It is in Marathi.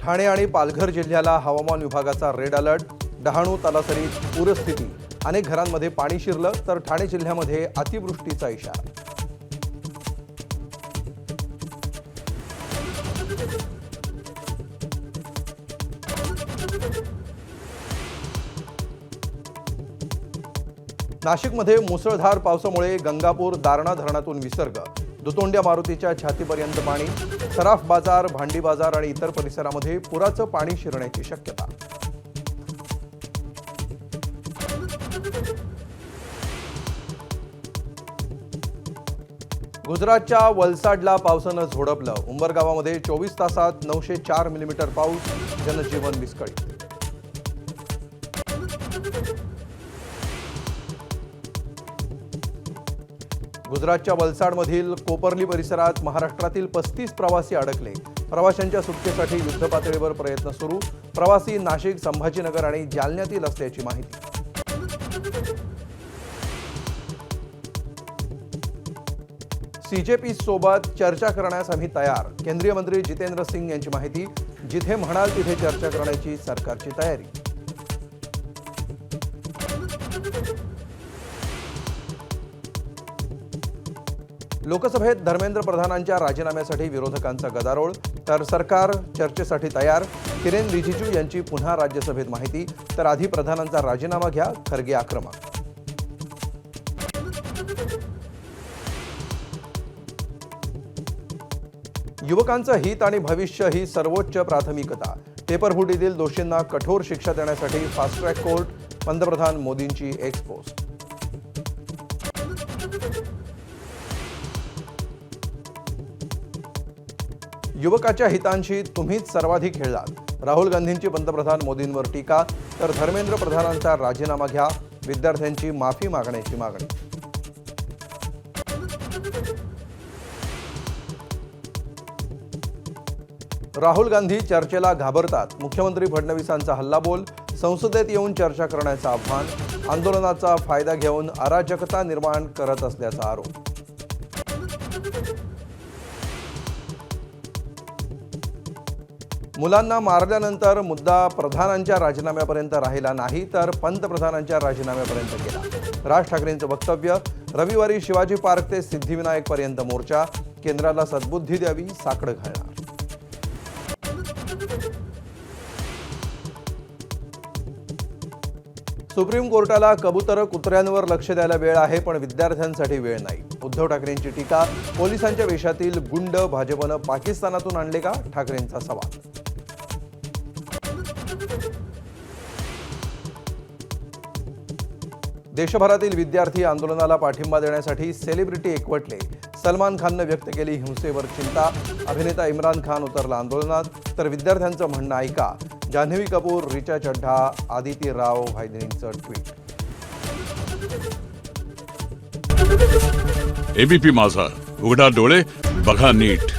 ठाणे आणि पालघर जिल्ह्याला हवामान विभागाचा रेड अलर्ट। डहाणू तलासरीत पूरस्थिती, अनेक घरांमध्ये पाणी शिरलं तर ठाणे जिल्ह्यामध्ये अतिवृष्टीचा इशारा। नाशिकमध्ये मुसळधार पावसामुळे गंगापूर दारणा धरणातून विसर्ग, दुतोंड्या मारुतीच्या छातीपर्यंत पाणी। सराफ बाजार, भांडी बाजार आणि इतर परिसरामध्ये पुराचं पाणी शिरण्याची शक्यता। गुजरातच्या वलसाडला पावसानं झोडपलं। उंबरगावामध्ये 24 तासात 904 मिलीमीटर पाऊस, जनजीवन विस्कळीत। गुजरातच्या वलसाडमधील कोपर्ली परिसरात महाराष्ट्रातील 35 प्रवासी अडकले। प्रवाशांच्या सुटकेसाठी युद्धपातळीवर प्रयत्न सुरू। प्रवासी नाशिक, संभाजीनगर आणि जालन्यातील असल्याची माहिती। सीजेपी सोबत चर्चा करण्यास आम्ही तयार, केंद्रीय मंत्री जितेंद्र सिंग यांची माहिती। जिथे म्हणाल तिथे चर्चा करण्याची सरकारची तयारी। लोकसभेत धर्मेंद्र प्रधानांच्या राजीनाम्यासाठी विरोधकांचा गदारोळ, तर सरकार चर्चेसाठी तयार। किरेन रिजिजू यांची पुन्हा राज्यसभेत माहिती, तर आधी प्रधानांचा राजीनामा घ्या, खरगे आक्रमक। युवकांचं हित आणि भविष्य ही सर्वोच्च प्राथमिकता। पेपरफुटीतील दोषींना कठोर शिक्षा देण्यासाठी फास्ट ट्रॅक कोर्ट, पंतप्रधान मोदींची एक्स पोस्ट। युवकाच्या हितांशी तुम्हीच सर्वाधिक खेळलात, राहुल गांधींची पंतप्रधान मोदींवर टीका, तर धर्मेंद्र प्रधानांचा राजीनामा घ्या, विद्यार्थ्यांची माफी मागण्याची मागणी। राहुल गांधी चर्चेला घाबरतात, मुख्यमंत्री फडणवीसांचा हल्लाबोल। संसदेत येऊन चर्चा करण्याचं आव्हान, आंदोलनाचा फायदा घेऊन अराजकता निर्माण करत असल्याचा आरोप। मुलांना मारल्यानंतर मुद्दा प्रधानांच्या राजीनाम्यापर्यंत राहिला नाही, तर पंतप्रधानांच्या राजीनाम्यापर्यंत गेला। राज ठाकरेंचं वक्तव्य, रविवारी शिवाजी पार्क ते सिद्धिविनायकपर्यंत मोर्चा, केंद्राला सद्बुद्धी द्यावी, साकडं घालणार। सुप्रीम कोर्टाला कबूतर कुत्र्यांवर लक्ष द्यायला वेळ आहे, पण विद्यार्थ्यांसाठी वेळ नाही। उद्धव ठाकरेंची टीका, पोलिसांच्या वेशातील गुंड भाजपनं पाकिस्तानातून आणले का, ठाकरेंचा सवाल। देशभरातील विद्यार्थी आंदोलनाला पाठिंबा देण्यासाठी सेलिब्रिटी एकवटले। सलमान खाननं व्यक्त केली हिंसेवर चिंता, अभिनेता इम्रान खान उतरला आंदोलनात, तर विद्यार्थ्यांचं म्हणणं ऐका, जान्हवी कपूर, रिचा चड्ढा, आदिती राव भाईंचं ट्विट। एबीपी माझा, उघडा डोळे बघा नीट।